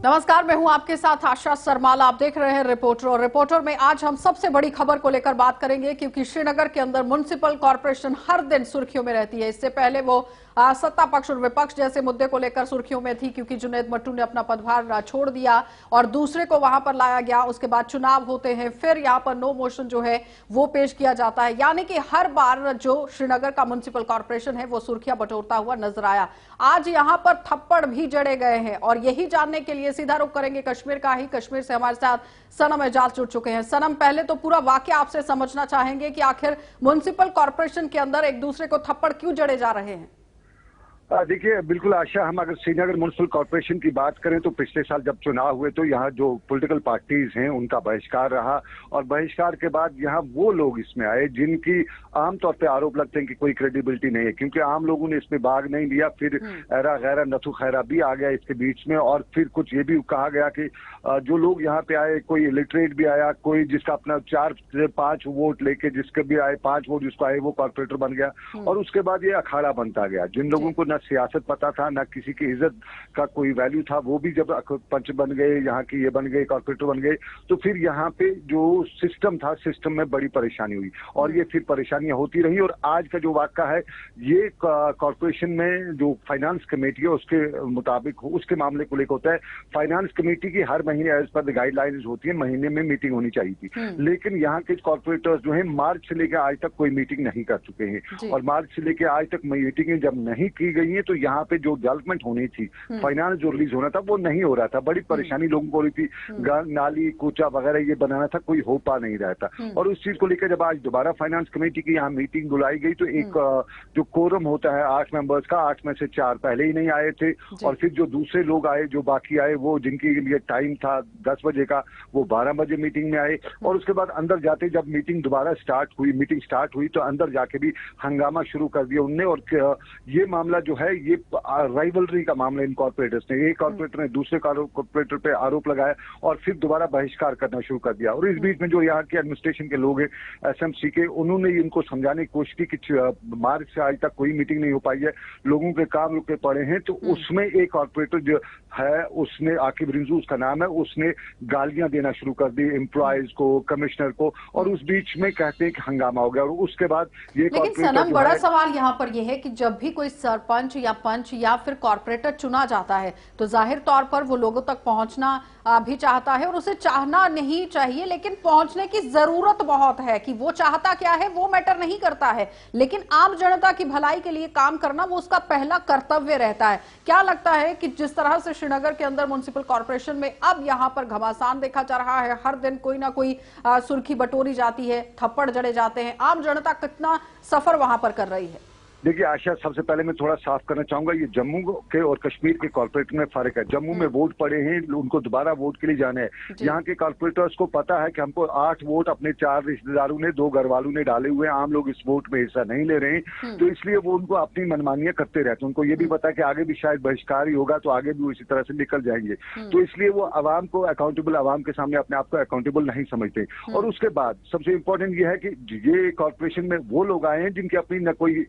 नमस्कार, मैं हूं आपके साथ आशा सरमाला। आप देख रहे हैं रिपोर्टर। और रिपोर्टर में आज हम सबसे बड़ी खबर को लेकर बात करेंगे, क्योंकि श्रीनगर के अंदर म्युनिसिपल कॉर्पोरेशन हर दिन सुर्खियों में रहती है। इससे पहले वो सत्ता पक्ष और विपक्ष जैसे मुद्दे को लेकर सुर्खियों में थी, क्योंकि जुनैद मट्टू ने अपना पदभार छोड़ दिया और दूसरे को वहां पर लाया गया। उसके बाद चुनाव होते हैं, फिर यहां पर नो मोशन जो है वो पेश किया जाता है। यानी कि हर बार जो श्रीनगर का म्युनिसिपल कॉर्पोरेशन है वो सुर्खियां बटोरता हुआ नजर आया। आज यहां पर थप्पड़ भी जड़े गए हैं और यही जानने के लिए सीधा रुख करेंगे कश्मीर का ही। कश्मीर से हमारे साथ सनम एजाज जुड़ चुके हैं। सनम, पहले तो पूरा वाकया आपसे समझना चाहेंगे कि आखिर म्युनिसिपल कॉर्पोरेशन के अंदर एक दूसरे को थप्पड़ क्यों जड़े जा रहे हैं। देखिए, बिल्कुल आशा, हम अगर श्रीनगर म्युनिसिपल कॉर्पोरेशन की बात करें तो पिछले साल जब चुनाव हुए तो यहाँ जो पॉलिटिकल पार्टीज हैं उनका बहिष्कार रहा, और बहिष्कार के बाद यहाँ वो लोग इसमें आए जिनकी आमतौर पे आरोप लगते हैं कि कोई क्रेडिबिलिटी नहीं है, क्योंकि आम लोगों ने इसमें भाग नहीं लिया। फिर एरा गैरा नथु खैरा भी आ गया इसके बीच में, और फिर कुछ ये भी कहा गया कि जो लोग यहाँ पे आए, कोई इलिटरेट भी आया, कोई जिसका अपना 4 से 5 वोट लेके जिसके भी आए 5 वोट जिसको आए वो कॉर्पोरेटर बन गया। और उसके बाद ये अखाड़ा बनता गया। जिन लोगों को न सियासत पता था, ना किसी की इज्जत का कोई वैल्यू था, वो भी जब पंच बन गए, यहाँ की ये बन गए, कॉर्पोरेटर बन गए, तो फिर यहाँ पे जो सिस्टम था, सिस्टम में बड़ी परेशानी हुई और ये फिर परेशानियां होती रही। और आज का जो वाकया है, ये कॉर्पोरेशन में जो फाइनेंस कमेटी है उसके मुताबिक उसके मामले को लेकर होता है। फाइनेंस कमेटी की हर महीने एज पर गाइडलाइंस होती है, महीने में मीटिंग होनी चाहिए थी, लेकिन यहाँ के कॉर्पोरेटर्स जो है मार्च से लेकर आज तक कोई मीटिंग नहीं कर चुके हैं। और मार्च से लेकर आज तक मीटिंगें जब नहीं की गई है तो यहाँ पे जो डेवलपमेंट होनी थी, फाइनेंस जो रिलीज होना था वो नहीं हो रहा था। बड़ी परेशानी लोगों को हो रही थी, नाली कूचा वगैरह ये बनाना था, कोई हो पा नहीं रहा था। और उस चीज को लेकर जब आज दोबारा फाइनेंस कमेटी की यहाँ मीटिंग बुलाई गई तो एक जो कोरम होता है 8 मेंबर्स का, 8 में से 4 पहले ही नहीं आए थे, और फिर जो दूसरे लोग आए, जो बाकी आए, वो जिनके लिए टाइम था 10 बजे का, वो 12 बजे मीटिंग में आए। और उसके बाद अंदर जाते जब मीटिंग दोबारा मीटिंग स्टार्ट हुई तो अंदर जाके भी हंगामा शुरू कर दिया उनने। और ये मामला जो है ये राइवलरी का मामला इन कॉर्पोरेटर्स ने, एक कॉर्पोरेटर ने दूसरे कॉर्पोरेटर पे आरोप लगाया और फिर दोबारा बहिष्कार करना शुरू कर दिया। और इस बीच में जो यहाँ के एडमिनिस्ट्रेशन के लोग हैं, एसएमसी के, उन्होंने इनको समझाने की कोशिश की कि मार्च से आज तक कोई मीटिंग नहीं हो पाई है, लोगों के काम रुके पड़े हैं। तो उसमें एक कॉर्पोरेटर जो है, उसने आकिब रिंजू उसका नाम है, उसने गालियां देना शुरू कर दी एम्प्लॉयज को, कमिश्नर को, और उस बीच में कहते हैं कि हंगामा हो गया। और उसके बाद ये लेकिन बड़ा सवाल यहाँ पर यह है कि जब भी कोई सरपंच या पंच या फिर कॉर्पोरेटर चुना जाता है तो जाहिर तौर पर वो लोगों तक पहुंचना भी चाहता है, और उसे चाहना नहीं चाहिए, लेकिन पहुंचने की जरूरत बहुत है। कि वो चाहता क्या है वो मैटर नहीं करता है, लेकिन आम जनता की भलाई के लिए काम करना वो उसका पहला कर्तव्य रहता है। क्या लगता है कि जिस तरह से श्रीनगर के अंदर म्युनिसिपल कॉर्पोरेशन में अब यहाँ पर घमासान देखा जा रहा है, हर दिन कोई ना कोई सुर्खी बटोरी जाती है, थप्पड़ जड़े जाते हैं, आम जनता कितना सफर वहां पर कर रही है? देखिए आशा, सबसे पहले मैं थोड़ा साफ करना चाहूंगा, ये जम्मू के और कश्मीर के कॉर्पोरेटर में फर्क है। जम्मू में वोट पड़े हैं, उनको दोबारा वोट के लिए जाना है। यहाँ के कॉर्पोरेटर्स को पता है कि हमको 8 वोट अपने 4 रिश्तेदारों ने, 2 घर वालों ने डाले हुए हैं, आम लोग इस वोट में हिस्सा नहीं ले रहे हैं, तो इसलिए वो उनको अपनी मनमानियां करते रहते हैं। उनको ये भी पता है कि आगे भी शायद बहिष्कार ही होगा, तो आगे भी इसी तरह से निकल जाएंगे। तो इसलिए वो आवाम को अकाउंटेबल, आवाम के सामने अपने आप को अकाउंटेबल नहीं समझते। और उसके बाद सबसे इंपॉर्टेंट ये है कि ये कॉर्पोरेशन में वो लोग आए हैं जिनकी अपनी न कोई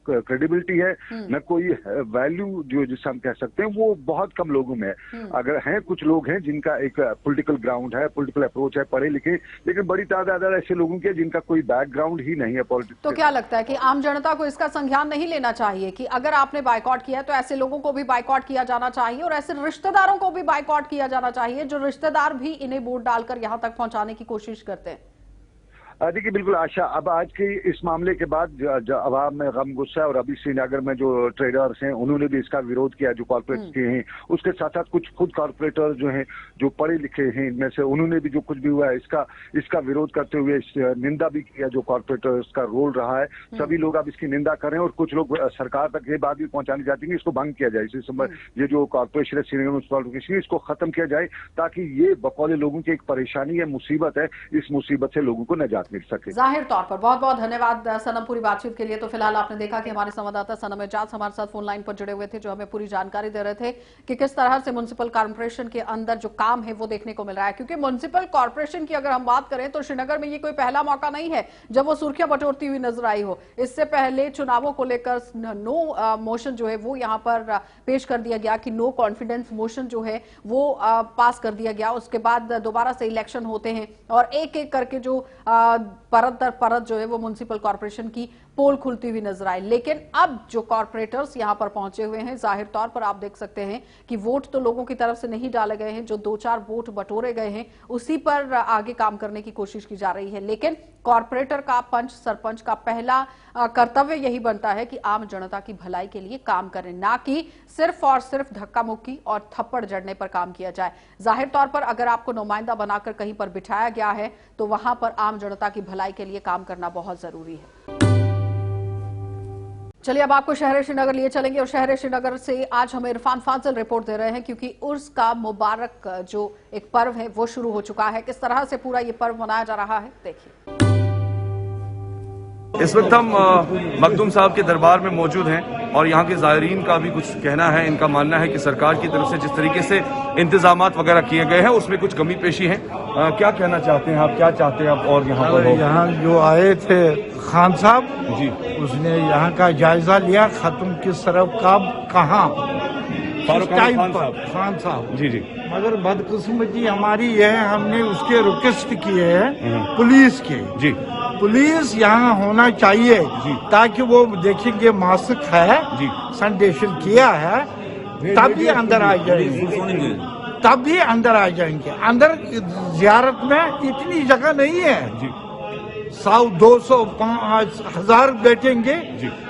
क्रेडिबिलिटी है, न कोई वैल्यू जो जिसे हम कह सकते हैं, वो बहुत कम लोगों में है। अगर हैं कुछ लोग हैं जिनका एक पॉलिटिकल ग्राउंड है, पॉलिटिकल अप्रोच है, पढ़े लिखे, लेकिन बड़ी तादाद ऐसे लोगों की जिनका कोई बैकग्राउंड ही नहीं है पॉलिटिक्स। तो क्या लगता है कि आम जनता को इसका संज्ञान नहीं लेना चाहिए कि अगर आपने बायकॉट किया तो ऐसे लोगों को भी बायकॉट किया जाना चाहिए, और ऐसे रिश्तेदारों को भी बायकॉट किया जाना चाहिए जो रिश्तेदार भी इन्हें वोट डालकर यहां तक पहुंचाने की कोशिश करते हैं? देखिए, बिल्कुल आशा, अब आज के इस मामले के बाद अवाम में गम गुस्सा है, और अभी श्रीनगर में जो ट्रेडर्स हैं उन्होंने भी इसका विरोध किया, जो कॉर्पोरेट्स के हैं। उसके साथ साथ कुछ खुद कॉर्पोरेटर्स जो हैं, जो पढ़े लिखे हैं इनमें से, उन्होंने भी जो कुछ भी हुआ है इसका विरोध करते हुए निंदा भी किया, जो कॉर्पोरेटर्स का रोल रहा है। सभी लोग अब इसकी निंदा कर रहे हैं, और कुछ लोग सरकार तक ये बात भी पहुंचानी चाहती है इसको भंग किया जाए, ये जो कॉर्पोरेशन है श्रीनगर म्युनिसिपल कॉर्पोरेशन, इसको खत्म किया जाए, ताकि ये बकौले लोगों की एक परेशानी है, मुसीबत है, इस मुसीबत से लोगों को नजात मिल सके। जाहिर तौर पर बहुत बहुत धन्यवाद सनम पूरी बातचीत के लिए। तो फिलहाल आपने देखा कि हमारे संवाददाता सनम एजाज हमारे साथ फोन लाइन पर जुड़े हुए थे, जो हमें पूरी जानकारी दे रहे थे कि किस तरह से म्युनिसिपल कॉर्पोरेशन के अंदर जो काम है वो देखने को मिल रहा है। क्योंकि म्युनिसिपल कॉर्पोरेशन की अगर हम बात करें तो श्रीनगर में ये कोई पहला मौका नहीं है जब वो सुर्खियां बटोरती हुई नजर आई हो। इससे पहले चुनावों को लेकर नो मोशन जो है वो यहाँ पर पेश कर दिया गया कि नो कॉन्फिडेंस मोशन जो है वो पास कर दिया गया। उसके बाद दोबारा से इलेक्शन होते हैं और एक एक करके जो परत दर परत जो है वो म्युनिसिपल कॉर्पोरेशन की पोल खुलती हुई नजर आई। लेकिन अब जो कॉर्पोरेटर्स यहां पर पहुंचे हुए हैं, जाहिर तौर पर आप देख सकते हैं कि वोट तो लोगों की तरफ से नहीं डाले गए हैं, जो 2-4 वोट बटोरे गए हैं उसी पर आगे काम करने की कोशिश की जा रही है। लेकिन कॉर्पोरेटर का, पंच सरपंच का पहला कर्तव्य यही बनता है कि आम जनता की भलाई के लिए काम करें, ना कि सिर्फ और सिर्फ धक्का मुक्की और थप्पड़ जड़ने पर काम किया जाए। जाहिर तौर पर अगर आपको नुमाइंदा बनाकर कहीं पर बिठाया गया है तो वहां पर आम जनता की भलाई के लिए काम करना बहुत जरूरी है। चलिए अब आपको शहर श्रीनगर लिए चलेंगे और शहर श्रीनगर से आज हमें इरफान फाजिल रिपोर्ट दे रहे हैं, क्योंकि उर्स का मुबारक जो एक पर्व है वो शुरू हो चुका है। किस तरह से पूरा ये पर्व मनाया जा रहा है देखिए। इस वक्त हम मखदूम साहब के दरबार में मौजूद हैं और यहाँ के ज़ायरीन का भी कुछ कहना है। इनका मानना है कि सरकार की तरफ से जिस तरीके से इंतजामात वगैरह किए गए हैं उसमें कुछ कमी पेशी है। क्या कहना चाहते हैं आप, क्या चाहते हैं आप? और यहाँ पर यहाँ जो आए थे खान साहब जी, उसने यहाँ का जायजा लिया, खत्म किस तरफ कब कहाँ खान साहब जी जी। मगर बदकिस्मती हमारी है, हमने उसके रिक्वेस्ट किए हैं पुलिस के जी, पुलिस यहाँ होना चाहिए ताकि वो देखेंगे मास्क है जी, सैनिटेशन किया है, तभी अंदर आ जाएंगे, तभी अंदर आ जाएंगे। अंदर जियारत में इतनी जगह नहीं है जी, 100, 200, 1000 बैठेंगे,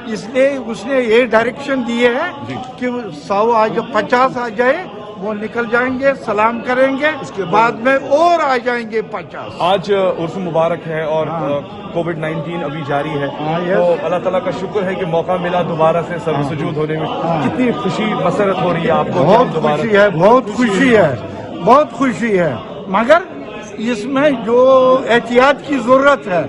इसलिए उसने ये डायरेक्शन दिए है कि 100 आ जाए, 50 आ जाए, वो निकल जाएंगे, सलाम करेंगे, उसके बाद में और आ जाएंगे 50। आज उर्स मुबारक है और कोविड-19 अभी जारी है, तो अल्लाह ताला का शुक्र है कि मौका मिला दोबारा से सर्वसुजूद होने में। कितनी खुशी मसरत हो रही है आपको? बहुत खुशी है, बहुत खुशी है, बहुत खुशी है, मगर इसमें जो एहतियात की जरूरत है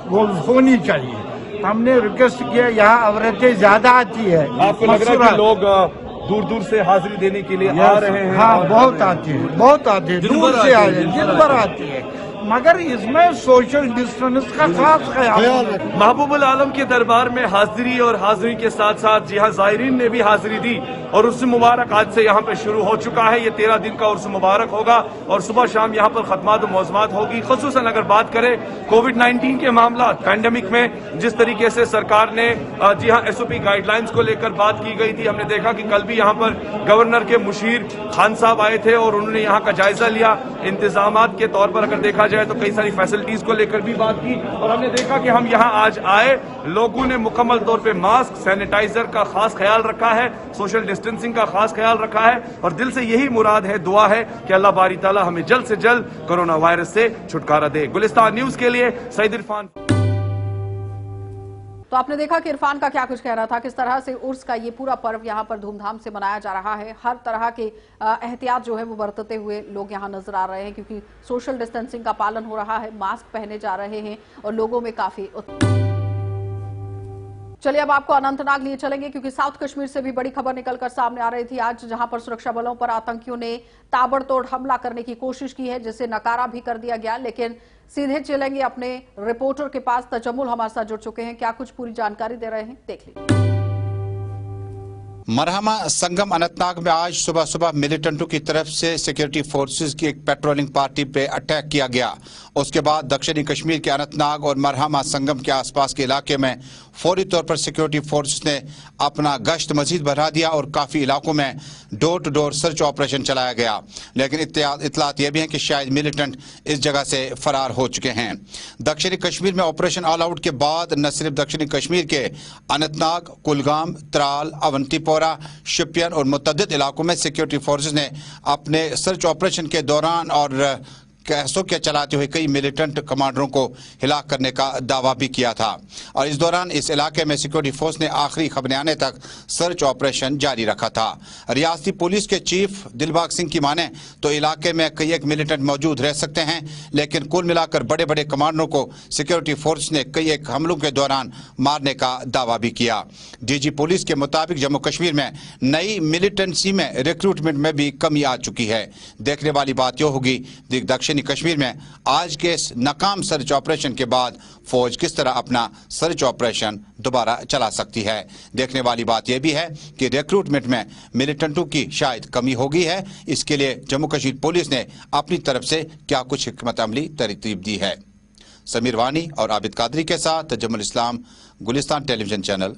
वो होनी चाहिए। हमने रिक्वेस्ट किया, यहाँ औरतें ज्यादा आती है, आपको लग रहा है कि लोग दूर दूर से हाजिरी देने के लिए आ रहे हैं? हाँ, बहुत आते हैं, बहुत आते हैं, दूर से आ रहे हैं, दिन भर आती है, मगर इसमें सोशल डिस्टेंस का खास ख्याल रखें। महबूबुल आलम के दरबार में हाजिरी और हाजिरी के साथ साथ जी हाँ ज़ायरीन ने भी हाजिरी दी और उर्स मुबारक आज से यहाँ पे शुरू हो चुका है। ये 13 दिन का उर्स मुबारक होगा और सुबह शाम यहाँ पर खतमात और मौज़मात होगी। खुसूसन अगर बात करें कोविड-19 के मामला पैंडेमिक में, जिस तरीके से सरकार ने जी हाँ SOP गाइडलाइंस को लेकर बात की गई थी, हमने देखा कि कल भी यहाँ पर गवर्नर के मुशीर खान साहब आए थे और उन्होंने यहाँ का जायजा लिया। इंतजामात के तौर पर अगर देखा जाए तो कई सारी फैसिलिटीज को लेकर भी बात की और हमने देखा कि हम यहाँ आज आए, लोगों ने मुकम्मल तौर पे मास्क, सैनिटाइजर का खास ख्याल रखा है, सोशल डिस्टेंसिंग का खास ख्याल रखा है और दिल से यही मुराद है, दुआ है कि अल्लाह बारी ताला हमें जल्द से जल्द कोरोना वायरस से छुटकारा दे। गुलिस्तान न्यूज के लिए सईद इरफान। तो आपने देखा कि इरफान का क्या कुछ कहना था, किस तरह से उर्स का ये पूरा पर्व यहाँ पर धूमधाम से मनाया जा रहा है। हर तरह के एहतियात जो है वो बरतते हुए लोग यहाँ नजर आ रहे हैं, क्योंकि सोशल डिस्टेंसिंग का पालन हो रहा है, मास्क पहने जा रहे हैं और लोगों में काफी। चलिए अब आपको अनंतनाग लिए चलेंगे, क्योंकि साउथ कश्मीर से भी बड़ी खबर निकलकर सामने आ रही थी आज, जहां पर सुरक्षा बलों पर आतंकियों ने ताबड़तोड़ हमला करने की कोशिश की है, जिसे नकारा भी कर दिया गया। लेकिन सीधे चलेंगे अपने रिपोर्टर के पास, तजम्मुल हमारे साथ जुड़ चुके हैं, क्या कुछ पूरी जानकारी दे रहे हैं देख लीजिए। मरहमा संगम अनंतनाग में आज सुबह सुबह मिलिटेंटों की तरफ से सिक्योरिटी फोर्सेस की एक पेट्रोलिंग पार्टी पे अटैक किया गया। उसके बाद दक्षिणी कश्मीर के अनंतनाग और मरहमा संगम के आसपास के इलाके में फौरी तौर पर सिक्योरिटी फोर्सेस ने अपना गश्त मजीद बढ़ा दिया और काफी इलाकों में door to door search operation चलाया गया। लेकिन इत्तलात यह भी है कि शायद मिलिटेंट इस जगह से फरार हो चुके हैं। दक्षिणी कश्मीर में ऑपरेशन ऑल आउट के बाद न सिर्फ दक्षिणी कश्मीर के अनंतनाग, कुलगाम, त्राल, अवंतीपोरा, शोपियान और मुतअद्दिद इलाकों में सिक्योरिटी फोर्सेस ने अपने सर्च ऑपरेशन के दौरान और के चलाते हुए कई मिलिटेंट कमांडरों को हिलाक करने का दावा भी किया था। और इस दौरान इस इलाके में सिक्योरिटी फोर्स ने आखिरी खबरें आने तक सर्च ऑपरेशन जारी रखा था। रियासती पुलिस के चीफ दिलबाग सिंह की माने तो इलाके में कई एक मिलिटेंट मौजूद रह सकते हैं, लेकिन कुल मिलाकर बड़े बड़े कमांडरों को सिक्योरिटी फोर्स ने कई एक हमलों के दौरान मारने का दावा भी किया। डीजी पुलिस के मुताबिक जम्मू कश्मीर में नई मिलिटेंसी में रिक्रूटमेंट में भी कमी आ चुकी है। देखने वाली बात यह होगी दक्षिणी कश्मीर में आज के इस नाकाम सर्च ऑपरेशन के बाद फौज किस तरह अपना सर्च ऑपरेशन दोबारा चला सकती है। देखने वाली बात यह भी है कि रिक्रूटमेंट में मिलिटेंटों की शायद कमी हो गई है। इसके लिए जम्मू कश्मीर पुलिस ने अपनी तरफ से क्या कुछ हिकमत अमली तरतीब दी है। समीर वानी और आबिद कादरी के साथ तजम्मुल इस्लाम, गुलिस्तान टेलीविजन चैनल।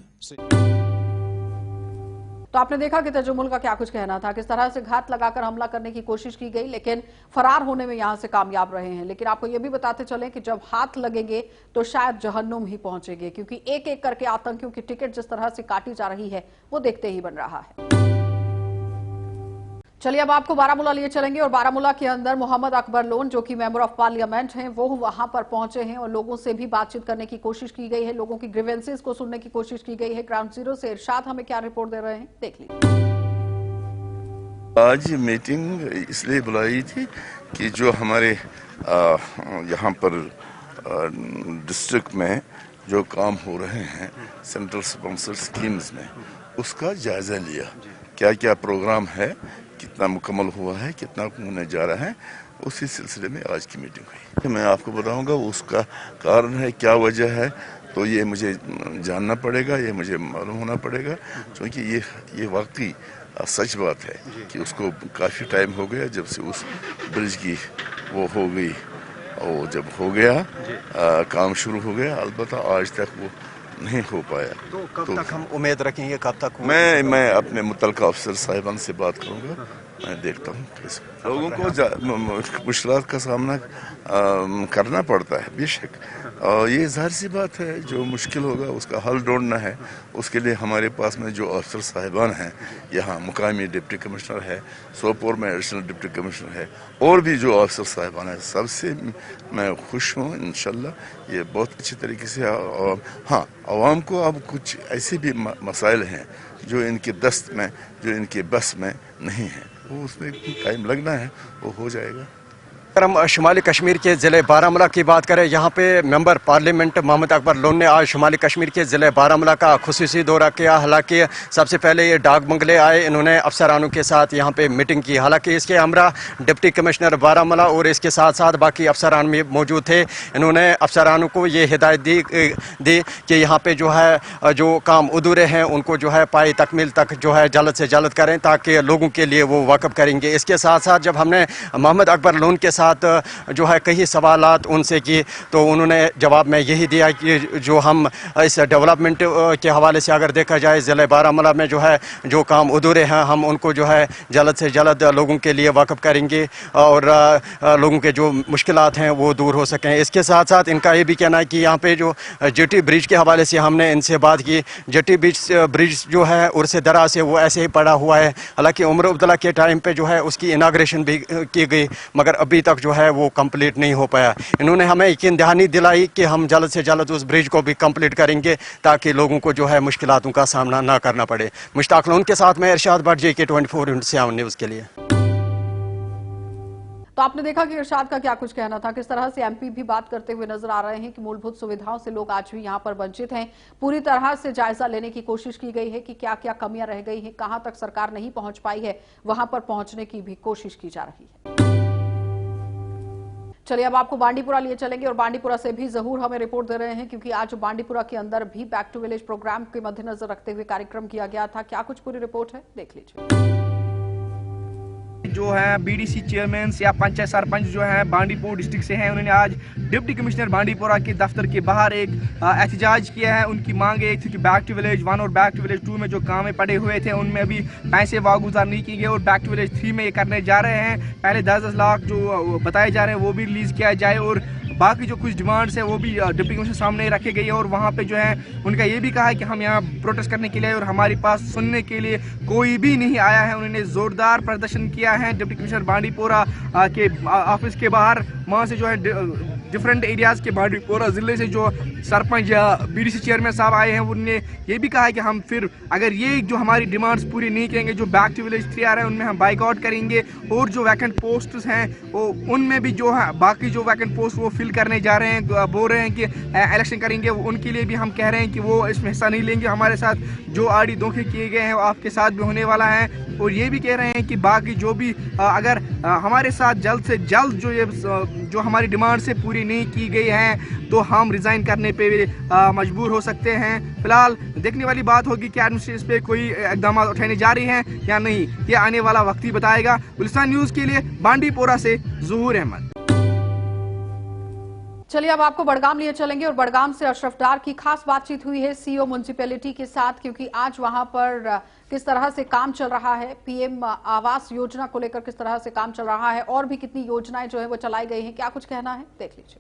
तो आपने देखा कि तजुमुल का क्या कुछ कहना था, किस तरह से घात लगाकर हमला करने की कोशिश की गई, लेकिन फरार होने में यहां से कामयाब रहे हैं। लेकिन आपको यह भी बताते चलें कि जब हाथ लगेंगे तो शायद जहन्नुम ही पहुंचेंगे, क्योंकि एक एक करके आतंकियों की टिकट जिस तरह से काटी जा रही है वो देखते ही बन रहा है। चलिए अब आपको बारामूला लिए चलेंगे और बारामूला के अंदर मोहम्मद अकबर लोन जो कि मेंबर ऑफ पार्लियामेंट हैं, वो वहां पर पहुंचे हैं और लोगों से भी बातचीत करने की कोशिश की गई है, लोगों की ग्रीवेंसेस को सुनने की कोशिश की गई है। ग्राउंड जीरो से इरशाद हमें क्या रिपोर्ट दे रहे हैं, देख लीजिए। आज मीटिंग इसलिए बुलाई थी कि जो हमारे यहाँ पर डिस्ट्रिक्ट में जो काम हो रहे हैं सेंट्रल स्पॉन्सर्ड स्कीम्स में, उसका जायजा लिया। क्या क्या प्रोग्राम है, कितना मुकम्मल हुआ है, कितना होने जा रहा है, उसी सिलसिले में आज की मीटिंग हुई। मैं आपको बताऊंगा उसका कारण है, क्या वजह है, तो ये मुझे जानना पड़ेगा, ये मुझे मालूम होना पड़ेगा, क्योंकि ये वाकई सच बात है कि उसको काफ़ी टाइम हो गया जब से उस ब्रिज की वो हो गई, और जब हो गया काम शुरू हो गया, अलबत्ता आज तक वो नहीं हो पाया। तो कब तक हम उम्मीद रखेंगे, कब तक? मैं अपने मुतल्लिका अफसर साहिबान से बात करूंगा, मैं देखता हूँ कैसे लोगों को मुश्किलात का सामना करना पड़ता है बेशक, और ये जाहिर सी बात है जो मुश्किल होगा उसका हल ढूंढना है। उसके लिए हमारे पास में जो अफसर साहिबान हैं, यहाँ मुकामी डिप्टी कमिश्नर है, सोपोर में एडिशनल डिप्टी कमिश्नर है, और भी जो अफसर साहिबान है, सबसे मैं खुश हूँ। इंशाल्लाह ये बहुत अच्छी तरीके से। हाँ, आवाम को अब कुछ ऐसे भी मसाइल हैं जो इनके दस्त में, जो इनके बस में नहीं है, वो उसमें टाइम लगना है, वो हो जाएगा। अगर हम शुमाली कश्मीर के ज़िले बारामूला की बात करें, यहाँ पे मेंबर पार्लियामेंट मोहम्मद अकबर लोन ने आज शुमाली कश्मीर के ज़िले बारामूला का खुसूसी दौरा किया। हालांकि सबसे पहले ये डाक बंगले आए, इन्होंने अफसरानों के साथ यहाँ पे मीटिंग की। हालांकि इसके हमरा डिप्टी कमिश्नर बारामूला और इसके साथ साथ बाकी अफसरान भी मौजूद थे। इन्होंने अफसरानों को ये हिदायत दी कि यहाँ पर जो है जो काम अधूरे हैं उनको जो है पाई तकमील तक जो है जल्द से जल्द करें, ताकि लोगों के लिए वो वाकफ करेंगे। इसके साथ साथ जब हमने मोहम्मद अकबर लोन के जो है कई सवालात उनसे की, तो उन्होंने जवाब में यही दिया कि जो हम इस डेवलपमेंट के हवाले से अगर देखा जाए ज़िले बारामूला में जो है जो काम अधूरे हैं, हम उनको जो है जल्द से जल्द लोगों के लिए वाकफ करेंगे और लोगों के जो मुश्किलात हैं वो दूर हो सकें। इसके साथ साथ इनका ये भी कहना है कि यहाँ पे जो जेटी ब्रिज के हवाले से हमने इनसे बात की। जेटी ब्रिज जो है उर्से दरा से वो ऐसे ही पड़ा हुआ है। हालांकि उमर अब्दुल्ला के टाइम पे जो है उसकी इनाग्रेशन भी की गई, मगर अभी तक जो है वो कंप्लीट नहीं हो पाया। इन्होंने हमें यकीन दहानी दिलाई कि हम जल्द से जल्द उस ब्रिज को भी कंप्लीट करेंगे, ताकि लोगों को जो है मुश्किलातों का सामना ना करना पड़े। मुश्ताक लोन के साथ मैं इरशाद भट्ट, JK 24/7 न्यूज़ के लिए। तो आपने देखा कि इरशाद का क्या कुछ कहना था, किस तरह से MP भी बात करते हुए नजर आ रहे हैं कि मूलभूत सुविधाओं से लोग आज भी यहां पर वंचित हैं। पूरी तरह से जायजा लेने की कोशिश की गई है कि क्या क्या कमियां रह गई हैं, कहां तक सरकार नहीं पहुंच पाई है, वहां पर पहुंचने की भी कोशिश की जा रही है। चलिए अब आपको बांडीपुरा लिए चलेंगे और बांडीपुरा से भी जहूर हमें रिपोर्ट दे रहे हैं, क्योंकि आज बांडीपुरा के अंदर भी बैक टू विलेज प्रोग्राम के मद्देनजर रखते हुए कार्यक्रम किया गया था। क्या कुछ पूरी रिपोर्ट है, देख लीजिए। जो है BDC चेयरमैन या पंचायत सरपंच जो है बांडीपुर डिस्ट्रिक्ट से हैं, उन्होंने आज डिप्टी कमिश्नर बांडीपुरा के दफ्तर के बाहर एक एहतजाज किया है। उनकी मांग एक थी कि बैक टू विलेज 1 और बैक टू विलेज 2 में जो काम पड़े हुए थे उनमें अभी पैसे वागुजार नहीं किए गए और बैक टू विलेज 3 में ये करने जा रहे हैं। पहले 10-10 लाख जो बताए जा रहे हैं वो भी रिलीज किया जाए और बाकी जो कुछ डिमांड्स है वो भी डिप्टी कमिश्नर सामने रखे गई है और वहाँ पे जो है उनका ये भी कहा है कि हम यहाँ प्रोटेस्ट करने के लिए और हमारे पास सुनने के लिए कोई भी नहीं आया है। उन्होंने जोरदार प्रदर्शन किया है डिप्टी कमिश्नर बांडीपोरा के ऑफिस के बाहर। वहाँ से जो है डिफरेंट एरियाज़ के बांडीपोरा ज़िले से जो सरपंच या बीडीसी चेयरमैन साहब आए हैं उन्होंने ये भी कहा है कि हम फिर अगर ये जो हमारी डिमांड्स पूरी नहीं करेंगे, जो बैक टू विलेज 3 आ रहे हैं उनमें हम बाइकआउट करेंगे और जो वैकेंट पोस्ट्स हैं वो उनमें भी जो है बाकी जो वैकेंट पोस्ट वो फिल करने जा रहे हैं, बोल रहे हैं कि इलेक्शन करेंगे। उनके लिए भी हम कह रहे हैं कि वो इसमें हिस्सा नहीं लेंगे। हमारे साथ जो आड़ी धोखे किए गए हैं वो आपके साथ भी होने वाला है और ये भी कह रहे हैं कि बाकी जो भी अगर हमारे साथ जल्द से जल्द जो हमारी डिमांड से पूरी नहीं की गई है तो हम रिज़ाइन करने पे मजबूर हो सकते हैं। फिलहाल देखने वाली बात होगी कि एडमिनिस्ट्रेशन इस पे कोई इकदाम उठाने जा रही हैं या नहीं, ये आने वाला वक्त ही बताएगा। गुलिस्तान न्यूज़ के लिए बांडीपोरा से ज़हूर अहमद। चलिए अब आपको बड़गाम लिए चलेंगे और बड़गाम से अशरफ डार की खास बातचीत हुई है सीईओ म्युनिसिपैलिटी के साथ, क्योंकि आज वहां पर किस तरह से काम चल रहा है, पीएम आवास योजना को लेकर किस तरह से काम चल रहा है और भी कितनी योजनाएं जो है वो चलाई गई हैं, क्या कुछ कहना है देख लीजिए।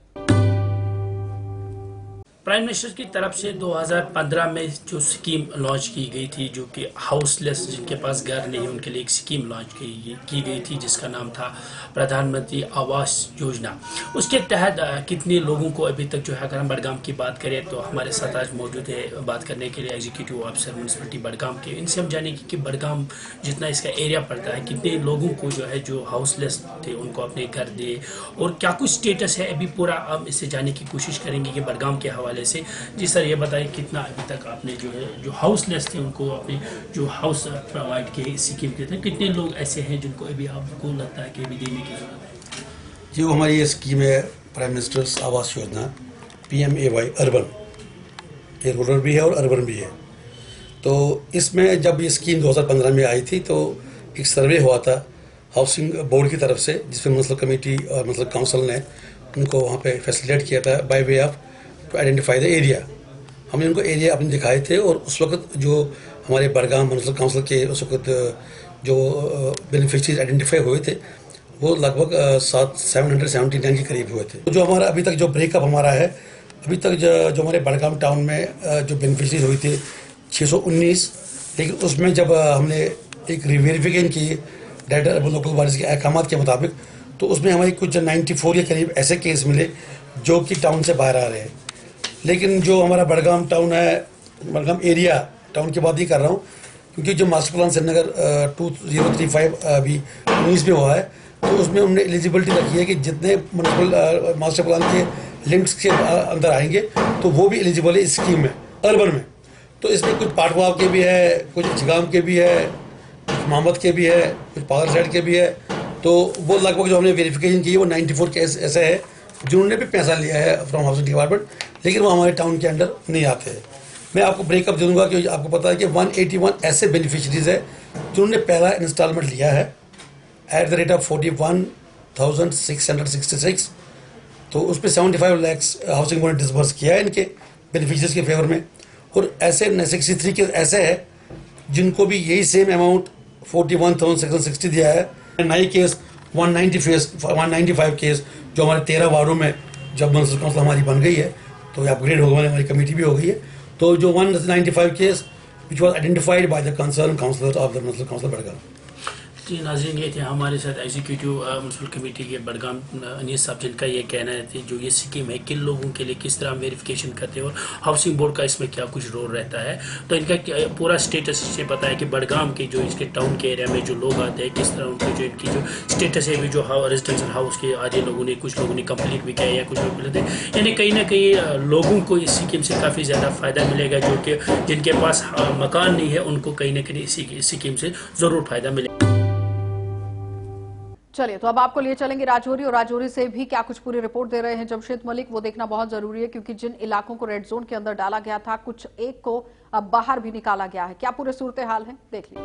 प्राइम मिनिस्टर की तरफ से 2015 में जो स्कीम लॉन्च की गई थी, जो कि हाउसलेस जिनके पास घर नहीं उनके लिए एक स्कीम लॉन्च की गई थी जिसका नाम था प्रधानमंत्री आवास योजना। उसके तहत कितने लोगों को अभी तक जो है, अगर हम बड़गाम की बात करें तो हमारे साथ आज मौजूद है बात करने के लिए एग्जीक्यूटिव ऑफिसर म्यूनसिपलिटी बड़गाम के। इनसे हम जानेंगे कि बड़गाम जितना इसका एरिया पड़ता है कितने लोगों को जो है जो हाउसलेस थे उनको अपने घर दिए और क्या कुछ स्टेटस है अभी पूरा। हम इससे जानने की कोशिश करेंगे कि बड़गाम के हवाले से। जी सर, ये बताइए कितना अभी तक आपने जो है जो हाउसलेस थे उनको अपने जो हाउस प्रोवाइड किए स्कीम के तहत, कितने लोग ऐसे हैं जिनको अभी आपको लगता है कि अभी देने की जरूरत है? जी, वो हमारी ये स्कीम है prime ministers Awas Yojana PMAY urban, ये रूरल भी है और अर्बन भी है। तो इसमें जब ये स्कीम 2015 में आई थी तो एक सर्वे हुआ था हाउसिंग बोर्ड की तरफ से, जिसमें म्युनिसिपल कमेटी और म्युनिसिपल काउंसिल ने उनको वहाँ पे फैसिलिटेट किया था by way of to identify the area. हमने उनको एरिया अपने दिखाए थे और उस वक्त जो हमारे बड़गाम म्युनिसिपल काउंसिल के उस वक्त जो बेनिफिशरीज आइडेंटिफाई हुए थे वो लगभग 779 के करीब हुए थे। तो जो हमारा अभी तक जो ब्रेकअप हमारा है, अभी तक जो हमारे बड़गाम टाउन में जो बेनिफिशरीज हुई थी 619, लेकिन उसमें जब हमने एक रिवेरिफिकेशन की डायरेक्टर अर्बन लोकल बॉडीज के अहकामात के मुताबिक, तो उसमें हमारे कुछ 94 के करीब ऐसे केस मिले जो कि टाउन से बाहर आ रहे हैं। लेकिन जो हमारा बड़गाम टाउन है, बड़गाम एरिया टाउन की बात ही कर रहा हूँ, क्योंकि जो मास्टर प्लान श्रीनगर 2035 अभी 19 में हुआ है, तो उसमें हमने एलिजिबिलिटी रखी है कि जितने म्युनिसिपल मास्टर प्लान के लिमिट्स के अंदर आएंगे तो वो भी एलिजिबल है इस स्कीम में अर्बन में। तो इसमें कुछ पाटवाव के भी है, कुछ चिगाम के भी है, कुछ मोहम्मद के भी है, कुछ पावर साइड के भी है। तो वो लगभग जो हमने वेरिफिकेशन की है वो 94 केस ऐसे है जिन्होंने भी पैसा लिया है फ्रॉम हाउसिंग डिपार्टमेंट, लेकिन वो हमारे टाउन के अंडर नहीं आते हैं। मैं आपको ब्रेकअप दे दूँगा कि आपको पता है कि 181 ऐसे बेनिफिशरीज है जिन्होंने पहला इंस्टॉलमेंट लिया है एट द रेट ऑफ 41,666। तो उस पर 75 लाख हाउसिंग बोर्ड ने डिसबर्स किया है इनके बेनिफिशरीज के फेवर में। और ऐसे 63 के ऐसे है जिनको भी यही सेम अमाउंट 41,660 दिया है। नई केस 195 केस जो हमारे 13 वार्डों में जब म्युनिसिपल काउंसिल हमारी बन गई है तो अपग्रेड हो गई, हमारी कमेटी भी हो गई है। तो जो 195 case which was identified by the concern counsellor of the municipal council Budgam. जी नाज़रीन, ये थे हमारे साथ एग्जीक्यूटिव म्युनिसिपल कमेटी के बड़गाम अनीस साहब, जिनका ये कहना है जो ये स्कीम है किन लोगों के लिए किस तरह वेरिफिकेशन करते हैं और हाउसिंग बोर्ड का इसमें क्या कुछ रोल रहता है। तो इनका पूरा स्टेटस से पता है कि बड़गाम के जो इसके टाउन के एरिया में जो लोग आते हैं किस तरह उनकी जो इनकी जो स्टेटस है, भी जो रेजिडेंशियल हाउस के आधे लोगों ने, कुछ लोगों ने कंप्लीट भी किया या कुछ लोग मिलते हैं, यानी कहीं ना कहीं लोगों को इस स्कीम से काफ़ी ज़्यादा फ़ायदा मिलेगा। जो कि जिनके पास मकान नहीं है उनको कहीं ना कहीं इस स्कीम से ज़रूर फ़ायदा मिलेगा। चलिए तो अब आपको लिए चलेंगे राजौरी, और राजौरी से भी क्या कुछ पूरी रिपोर्ट दे रहे हैं जमशेद मलिक, वो देखना बहुत जरूरी है, क्योंकि जिन इलाकों को रेड जोन के अंदर डाला गया था कुछ एक को अब बाहर भी निकाला गया है। क्या पूरे सूरत हाल है देख लीजिए।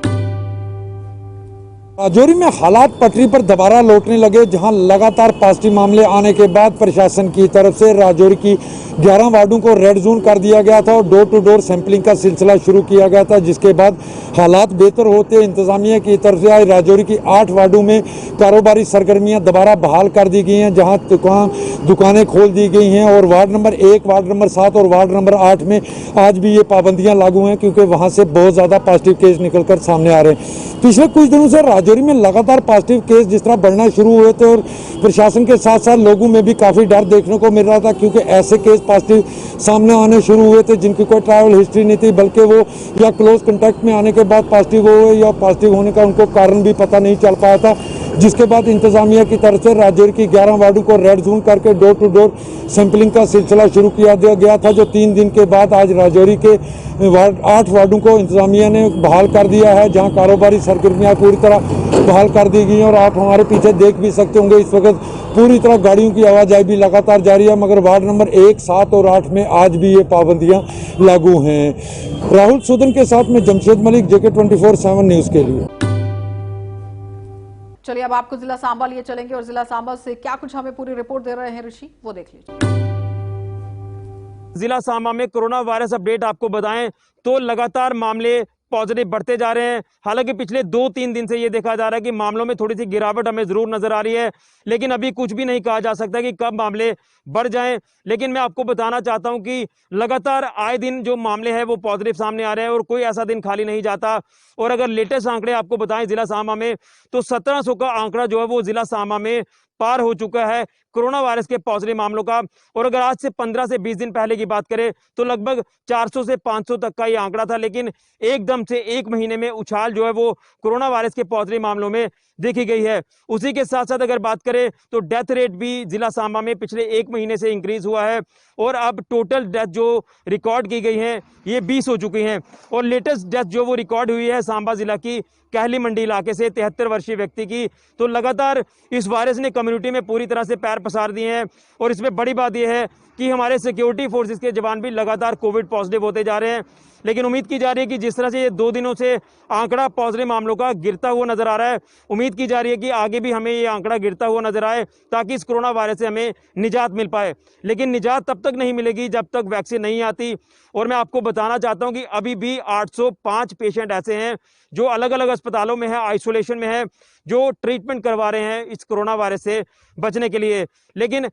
राजौरी में हालात पटरी पर दोबारा लौटने लगे, जहां लगातार पॉजिटिव मामले आने के बाद प्रशासन की तरफ से राजौरी की 11 वार्डों को रेड जोन कर दिया गया था और डोर टू डोर सैंपलिंग का सिलसिला शुरू किया गया था, जिसके बाद हालात बेहतर होते इंतजामिया की तरफ से आज राजौरी की 8 वार्डों में कारोबारी सरगर्मियां दोबारा बहाल कर दी गई हैं, जहां दुकानें खोल दी गई हैं और वार्ड नंबर 1, वार्ड नंबर 7 और वार्ड नंबर 8 में आज भी ये पाबंदियां लागू हैं, क्योंकि वहां से बहुत ज़्यादा पॉजिटिव केस निकलकर सामने आ रहे हैं। पिछले कुछ दिनों से राजौरी में लगातार पॉजिटिव केस जिस तरह बढ़ना शुरू हुए थे और प्रशासन के साथ साथ लोगों में भी काफ़ी डर देखने को मिल रहा था, क्योंकि ऐसे केस पॉजिटिव सामने आने शुरू हुए थे जिनकी कोई ट्रैवल हिस्ट्री नहीं थी, बल्कि वो या क्लोज कॉन्टैक्ट में आने के बाद पॉजिटिव हुए या पॉजिटिव होने का उनको कारण भी पता नहीं चल पाया था, जिसके बाद इंतजामिया की तरफ से राजौरी की 11 वार्डों को रेड जोन करके डोर टू डोर सैंपलिंग का सिलसिला शुरू किया गया था, जो 3 दिन के बाद आज राजौरी के 8 वार्डों को इंतजामिया ने बहाल कर दिया है, जहां कारोबारी सरगर्मियां पूरी तरह बहाल कर दी गई हैं। और आप हमारे पीछे देख भी सकते होंगे, इस वक्त पूरी तरह गाड़ियों की आवाजाही भी लगातार जारी है, मगर वार्ड नंबर 1, 7 और 8 में आज भी ये पाबंदियां लागू हैं। राहुल सुदन के साथ में जमशेद मलिक, JK 24/7 न्यूज के लिए। चलिए अब आपको जिला सांबा लिए चलेंगे और जिला सांबा से क्या कुछ हमें पूरी रिपोर्ट दे रहे हैं ऋषि, वो देख लीजिए। जिला सांबा में कोरोना वायरस अपडेट आपको बताएं तो लगातार मामले पॉजिटिव बढ़ते जा रहे हैं। हालांकि पिछले 2-3 दिन से ये देखा जा रहा है कि मामलों में थोड़ी सी गिरावट हमें जरूर नजर आ रही है, लेकिन अभी कुछ भी नहीं कहा जा सकता कि कब मामले बढ़ जाएं। लेकिन मैं आपको बताना चाहता हूं कि लगातार आए दिन जो मामले हैं वो पॉजिटिव सामने आ रहे हैं और कोई ऐसा दिन खाली नहीं जाता। और अगर लेटेस्ट आंकड़े आपको बताएं जिला सांबा में, तो 1700 का आंकड़ा जो है वो जिला सांबा में पार हो चुका है कोरोना वायरस के पॉजिटिव मामलों का। और अगर आज से 15 से 20 दिन पहले की बात करें तो लगभग 400 से 500 तक का ये आंकड़ा था, लेकिन एकदम से 1 महीने में उछाल जो है वो कोरोना वायरस के पॉजिटिव मामलों में देखी गई है। उसी के साथ साथ अगर बात करें तो डेथ रेट भी जिला सांबा में पिछले 1 महीने से इंक्रीज हुआ है और अब टोटल डेथ जो रिकॉर्ड की गई है ये 20 हो चुकी हैं। और लेटेस्ट डेथ जो वो रिकॉर्ड हुई है सांबा जिला की कहली मंडी इलाके से 73 वर्षीय व्यक्ति की। तो लगातार इस वायरस ने कम्युनिटी में पूरी तरह से पैर पसार दिए हैं और इसमें बड़ी बात यह है कि हमारे सिक्योरिटी फोर्सेस के जवान भी लगातार कोविड पॉजिटिव होते जा रहे हैं। लेकिन उम्मीद की जा रही है कि जिस तरह से ये 2 दिनों से आंकड़ा पॉजिटिव मामलों का गिरता हुआ नजर आ रहा है, उम्मीद की जा रही है कि आगे भी हमें ये आंकड़ा गिरता हुआ नजर आए ताकि इस कोरोना वायरस से हमें निजात मिल पाए। लेकिन निजात तब तक नहीं मिलेगी जब तक वैक्सीन नहीं आती। और मैं आपको बताना चाहता हूं कि अभी भी 805 पेशेंट ऐसे हैं जो अलग अलग अस्पतालों में है, आइसोलेशन में है, जो ट्रीटमेंट करवा रहे हैं इस कोरोना वायरस से बचने के लिए। लेकिन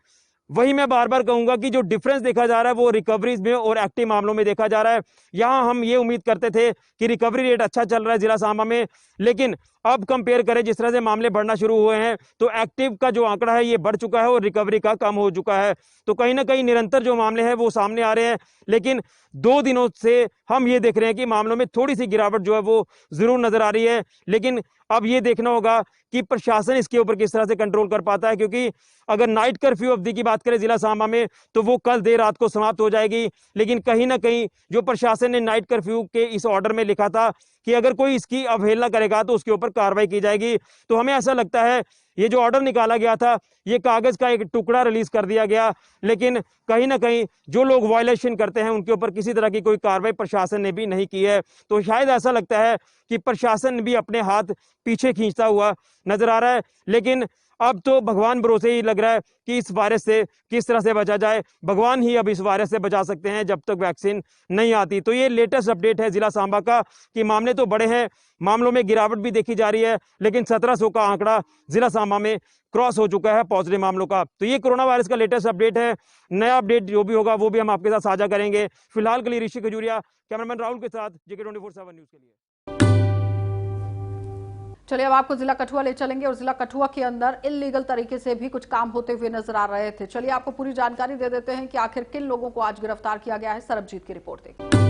वही मैं बार बार कहूंगा कि जो डिफरेंस देखा जा रहा है वो रिकवरीज में और एक्टिव मामलों में देखा जा रहा है। यहां हम ये उम्मीद करते थे कि रिकवरी रेट अच्छा चल रहा है जिला सांबा में, लेकिन अब कंपेयर करें जिस तरह से मामले बढ़ना शुरू हुए हैं तो एक्टिव का जो आंकड़ा है ये बढ़ चुका है और रिकवरी का कम हो चुका है। तो कहीं ना कहीं निरंतर जो मामले हैं वो सामने आ रहे हैं, लेकिन 2 दिनों से हम ये देख रहे हैं कि मामलों में थोड़ी सी गिरावट जो है वो जरूर नजर आ रही है। लेकिन अब ये देखना होगा कि प्रशासन इसके ऊपर किस तरह से कंट्रोल कर पाता है, क्योंकि अगर नाइट कर्फ्यू अवधि की बात करें जिला सांबा में तो वो कल देर रात को समाप्त हो जाएगी। लेकिन कहीं ना कहीं जो प्रशासन ने नाइट कर्फ्यू के इस ऑर्डर में लिखा था कि अगर कोई इसकी अवहेलना करेगा तो उसके ऊपर कार्रवाई की जाएगी, तो हमें ऐसा लगता है ये जो ऑर्डर निकाला गया था ये कागज का एक टुकड़ा रिलीज कर दिया गया, लेकिन कहीं ना कहीं जो लोग वायलेशन करते हैं उनके ऊपर किसी तरह की कोई कार्रवाई प्रशासन ने भी नहीं की है। तो शायद ऐसा लगता है कि प्रशासन भी अपने हाथ पीछे खींचता हुआ नजर आ रहा है। लेकिन अब तो भगवान भरोसे ही लग रहा है कि इस वायरस से किस तरह से बचा जाए। भगवान ही अब इस वायरस से बचा सकते हैं जब तक वैक्सीन नहीं आती। तो ये लेटेस्ट अपडेट है जिला सांबा का कि मामले तो बड़े हैं, मामलों में गिरावट भी देखी जा रही है, लेकिन 1700 का आंकड़ा जिला सांबा में क्रॉस हो चुका है पॉजिटिव मामलों का। तो ये कोरोना वायरस का लेटेस्ट अपडेट है। नया अपडेट जो भी होगा वो भी हम आपके साथ साझा करेंगे। फिलहाल के लिए ऋषि खजूरिया, कैमरामैन राहुल के साथ, JK 24/7 न्यूज के लिए। चलिए अब आपको जिला कठुआ ले चलेंगे और जिला कठुआ के अंदर इल्लीगल तरीके से भी कुछ काम होते हुए नजर आ रहे थे। चलिए आपको पूरी जानकारी दे देते हैं कि आखिर किन लोगों को आज गिरफ्तार किया गया है। सरबजीत की रिपोर्ट देखिए।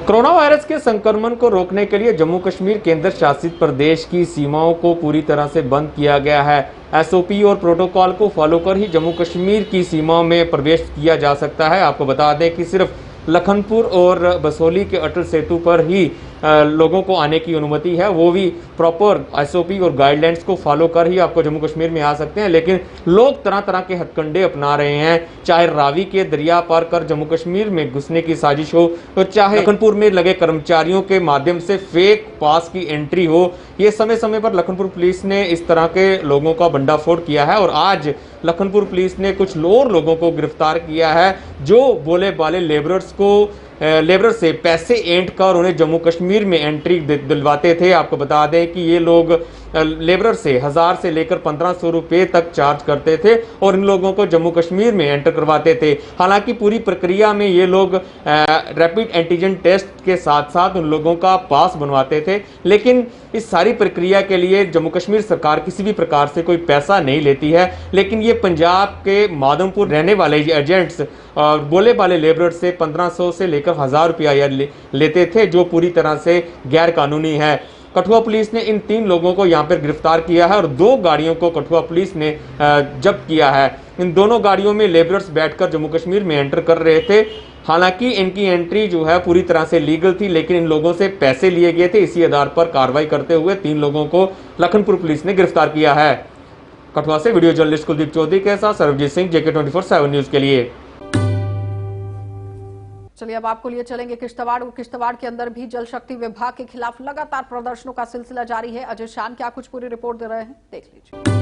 कोरोना वायरस के संक्रमण को रोकने के लिए जम्मू कश्मीर केंद्र शासित प्रदेश की सीमाओं को पूरी तरह से बंद किया गया है। SOP और प्रोटोकॉल को फॉलो कर ही जम्मू कश्मीर की सीमाओं में प्रवेश किया जा सकता है। आपको बता दें कि सिर्फ लखनपुर और बसोली के अटल सेतु पर ही लोगों को आने की अनुमति है वो भी प्रॉपर एसओपी और गाइडलाइंस को फॉलो कर ही आपको जम्मू कश्मीर में आ सकते हैं। लेकिन लोग तरह तरह के हथकंडे अपना रहे हैं, चाहे रावी के दरिया पार कर जम्मू कश्मीर में घुसने की साजिश हो और चाहे लखनपुर में लगे कर्मचारियों के माध्यम से फेक पास की एंट्री हो। ये समय समय पर लखनपुर पुलिस ने इस तरह के लोगों का भंडाफोड़ किया है और आज लखनपुर पुलिस ने कुछ और लोगों को गिरफ्तार किया है जो बोले बाले लेबरर से पैसे ऐंठ कर उन्हें जम्मू कश्मीर में एंट्री दिलवाते थे। आपको बता दें कि ये लोग लेबरर से 1000 से लेकर 1500 रुपए तक चार्ज करते थे और इन लोगों को जम्मू कश्मीर में एंटर करवाते थे। हालांकि पूरी प्रक्रिया में ये लोग रैपिड एंटीजन टेस्ट के साथ साथ उन लोगों का पास बनवाते थे, लेकिन इस सारी प्रक्रिया के लिए जम्मू कश्मीर सरकार किसी भी प्रकार से कोई पैसा नहीं लेती है। लेकिन ये पंजाब के माधमपुर रहने वाले एजेंट्स और बोले वाले लेबरर से 1500 से लेकर 1000 रुपया लेते थे, जो पूरी तरह से गैर कानूनी है। कठुआ पुलिस ने इन 3 लोगों को यहां पर गिरफ्तार किया है और 2 गाड़ियों को कठुआ पुलिस ने जब्त किया है। इन दोनों गाड़ियों में लेबरर्स बैठकर जम्मू कश्मीर में एंटर कर रहे थे। हालांकि इनकी एंट्री जो है पूरी तरह से लीगल थी, लेकिन इन लोगों से पैसे लिए गए थे। इसी आधार पर कार्रवाई करते हुए 3 लोगों को लखनपुर पुलिस ने गिरफ्तार किया है। कठुआ से वीडियो जर्नलिस्ट कुलदीप चौधरी के साथ सर्वजीत सिंह, JK 24/7 न्यूज के लिए। चलिए अब आपको लिए चलेंगे किश्तवाड़ के अंदर भी जल शक्ति विभाग के खिलाफ लगातार प्रदर्शनों का सिलसिला जारी है। अजय शान क्या कुछ पूरी रिपोर्ट दे रहे हैं, देख लीजिए।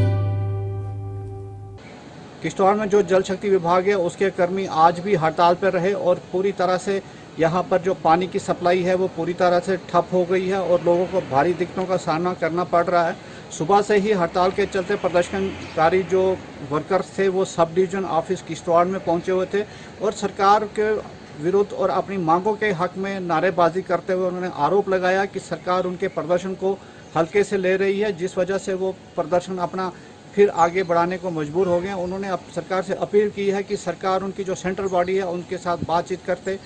किश्तवाड़ में जो जल शक्ति विभाग है उसके कर्मी आज भी हड़ताल पर रहे और पूरी तरह से यहाँ पर जो पानी की सप्लाई है वो पूरी तरह से ठप हो गई है और लोगों को भारी दिक्कतों का सामना करना पड़ रहा है। सुबह से ही हड़ताल के चलते प्रदर्शनकारी जो वर्कर्स थे वो सब डिवीजन ऑफिस किश्तवाड़ में पहुंचे हुए थे और सरकार के विरुद्ध और अपनी मांगों के हक में नारेबाजी करते हुए उन्होंने आरोप लगाया कि सरकार उनके प्रदर्शन को हल्के से ले रही है, जिस वजह से वो प्रदर्शन अपना फिर आगे बढ़ाने को मजबूर हो गए। उन्होंने अब सरकार से अपील की है कि सरकार उनकी जो सेंट्रल बॉडी है उनके साथ बातचीत करते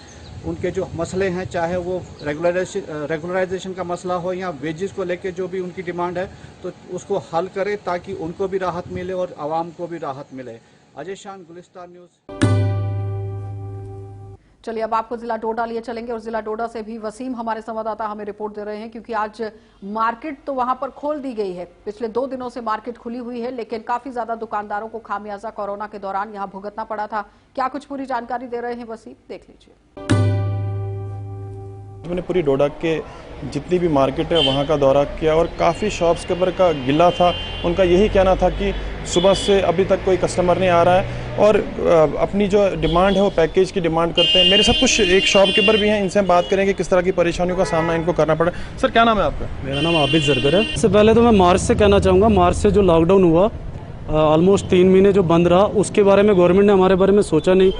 उनके जो मसले हैं, चाहे वो रेगुलराइजेशन का मसला हो या वेजेस को लेके जो भी उनकी डिमांड है, तो उसको हल करे ताकि उनको भी राहत मिले और आवाम को भी राहत मिले। अजय शान, गुलिस्तान न्यूज़। चलिए अब आपको जिला डोडा लिए चलेंगे और जिला डोडा से भी वसीम हमारे संवाददाता हमें रिपोर्ट दे रहे हैं, क्योंकि आज मार्केट तो वहां पर खोल दी गई है। पिछले 2 दिनों से मार्केट खुली हुई है, लेकिन काफी ज्यादा दुकानदारों को खामियाजा कोरोना के दौरान यहां भुगतना पड़ा था। क्या कुछ पूरी जानकारी दे रहे हैं वसीम, देख लीजिए। मैंने पूरी डोडा के जितनी भी मार्केट है वहाँ का दौरा किया और काफ़ी शॉप्स के ऊपर का गिला था। उनका यही कहना था कि सुबह से अभी तक कोई कस्टमर नहीं आ रहा है और अपनी जो डिमांड है वो पैकेज की डिमांड करते हैं। मेरे साथ कुछ एक शॉप कीपर भी हैं, इनसे हम बात करेंगे किस तरह की परेशानियों का सामना इनको करना पड़ा। सर क्या नाम है आपका? मेरा नाम आबिद जरगर है। इससे पहले तो मैं मार्च से कहना चाहूँगा, मार्च से जो लॉकडाउन हुआ ऑलमोस्ट 3 महीने जो बंद रहा, उसके बारे में गवर्नमेंट ने हमारे बारे में सोचा नहीं।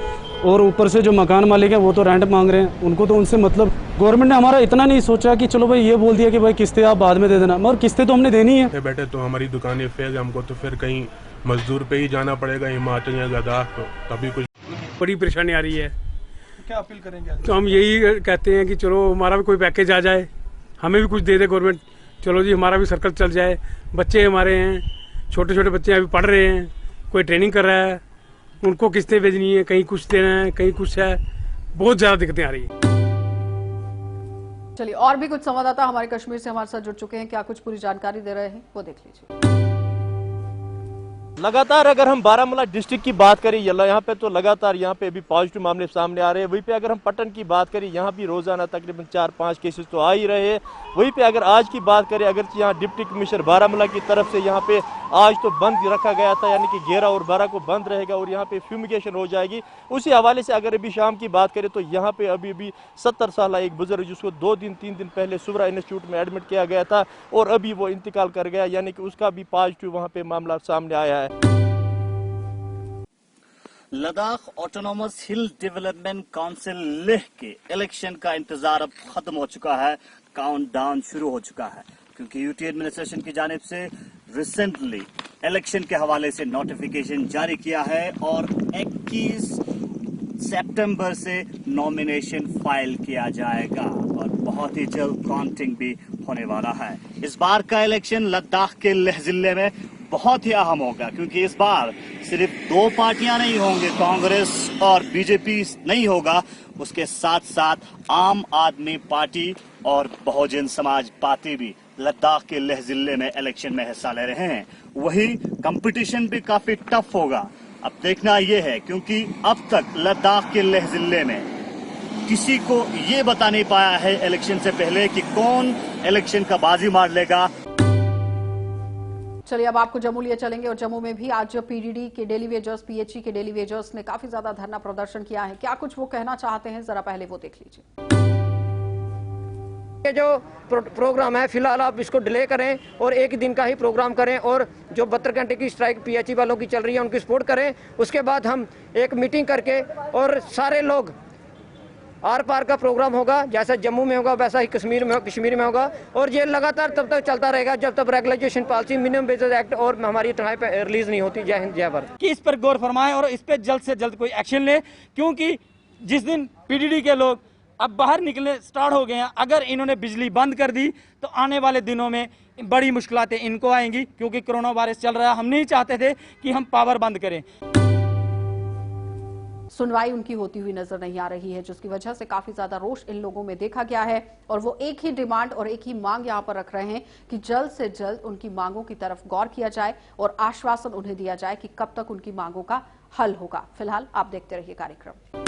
और ऊपर से जो मकान मालिक हैं वो तो रेंट मांग रहे हैं, उनको तो उनसे मतलब गवर्नमेंट ने हमारा इतना नहीं सोचा कि चलो भाई ये बोल दिया कि भाई किस्तें आप बाद में दे देना, मगर किस्तें तो हमने देनी है। बैठे तो हमारी दुकानें फेल, हमको तो फिर कहीं मजदूर पे ही जाना पड़ेगा, हिमाचल या लद्दाख, तो तभी कुछ बड़ी परेशानी आ रही है। क्या अपील करेंगे? तो हम यही कहते हैं कि चलो हमारा भी कोई पैकेज आ जाए, हमें भी कुछ दे दे गवर्नमेंट, चलो जी हमारा भी सर्कल चल जाए। बच्चे हमारे हैं, छोटे छोटे बच्चे अभी पढ़ रहे हैं, कोई ट्रेनिंग कर रहा है, उनको किस्तें भेजनी है, कहीं कुछ देना है, कहीं कुछ है, बहुत ज़्यादा दिक्कतें आ रही हैं। चलिए और भी कुछ संवाददाता हमारे कश्मीर से हमारे साथ जुड़ चुके हैं, क्या कुछ पूरी जानकारी दे रहे हैं वो देख लीजिए। लगातार अगर हम बारामूला डिस्ट्रिक्ट की बात करें यहाँ पे, तो लगातार यहाँ पे अभी पॉजिटिव मामले सामने आ रहे हैं। वहीं पे अगर हम पटन की बात करें, यहाँ भी रोजाना तकरीबन 4-5 केसेस तो आ ही रहे हैं। वहीं पे अगर आज की बात करें, अगर यहाँ डिप्टी कमिश्नर बारामूला की तरफ से यहाँ पे आज तो बंद रखा गया था, यानी कि 11 और 12 को बंद रहेगा और यहाँ पे फ्यूमिगेशन हो जाएगी। उसी हवाले से अगर अभी शाम की बात करें तो यहाँ पे अभी भी 70 साल एक बुजुर्ग जिसको 2-3 दिन पहले सुबरा इंस्टीट्यूट में एडमिट किया गया था और अभी वो इंतकाल कर गया, यानी कि उसका भी पॉजिटिव वहाँ पे मामला सामने आया है। लद्दाख ऑटोनॉमस हिल डेवलपमेंट काउंसिल लेह के इलेक्शन का इंतजार अब खत्म हो चुका है, काउंटडाउन शुरू हो चुका है, क्योंकि यूटी एडमिनिस्ट्रेशन की जानिब से रिसेंटली इलेक्शन के हवाले से नोटिफिकेशन जारी किया है और 21 सितंबर से नॉमिनेशन फाइल किया जाएगा और बहुत ही जल्द काउंटिंग भी होने वाला है। इस बार का इलेक्शन लद्दाख के लेह जिले में बहुत ही अहम होगा, क्योंकि इस बार सिर्फ 2 पार्टियां नहीं होंगे, कांग्रेस और बीजेपी नहीं होगा, उसके साथ साथ आम आदमी पार्टी और बहुजन समाज पार्टी भी लद्दाख के लेह जिले में इलेक्शन में हिस्सा ले रहे हैं। वही कंपटीशन भी काफी टफ होगा। अब देखना यह है, क्योंकि अब तक लद्दाख के लेह जिले में किसी को ये बता नहीं पाया है इलेक्शन से पहले कि कौन इलेक्शन का बाजी मार लेगा। चलिए अब आपको जम्मू लिए चलेंगे और जम्मू में भी आज पीडीडी के डेली वेजर्स, पीएचई के डेली वेजर्स ने काफी ज्यादा धरना प्रदर्शन किया है। क्या कुछ वो कहना चाहते हैं, जरा पहले वो देख लीजिए। ये जो प्रोग्राम है फिलहाल आप इसको डिले करें और एक दिन का ही प्रोग्राम करें और जो 72 घंटे की स्ट्राइक पीएचई वालों की चल रही है उनकी सपोर्ट करें। उसके बाद हम एक मीटिंग करके और सारे लोग आर पार का प्रोग्राम होगा, जैसा जम्मू में होगा वैसा ही कश्मीर में होगा और ये लगातार तब तक चलता रहेगा जब तक regulation policy, minimum wages act और हमारी तनख्वाह पे रिलीज नहीं होती। जय हिंद, जय भारत। कि इस पर गौर फरमाएं और इस पर जल्द से जल्द कोई एक्शन ले, क्योंकि जिस दिन पीडीडी के लोग अब बाहर निकलने स्टार्ट हो गए हैं, अगर इन्होंने बिजली बंद कर दी तो आने वाले दिनों में बड़ी मुश्किलातें इनको आएंगी, क्योंकि कोरोना वायरस चल रहा है। हम नहीं चाहते थे कि हम पावर बंद करें। सुनवाई उनकी होती हुई नजर नहीं आ रही है, जिसकी वजह से काफी ज्यादा रोष इन लोगों में देखा गया है और वो एक ही डिमांड और एक ही मांग यहां पर रख रहे हैं कि जल्द से जल्द उनकी मांगों की तरफ गौर किया जाए और आश्वासन उन्हें दिया जाए कि कब तक उनकी मांगों का हल होगा। फिलहाल आप देखते रहिए कार्यक्रम।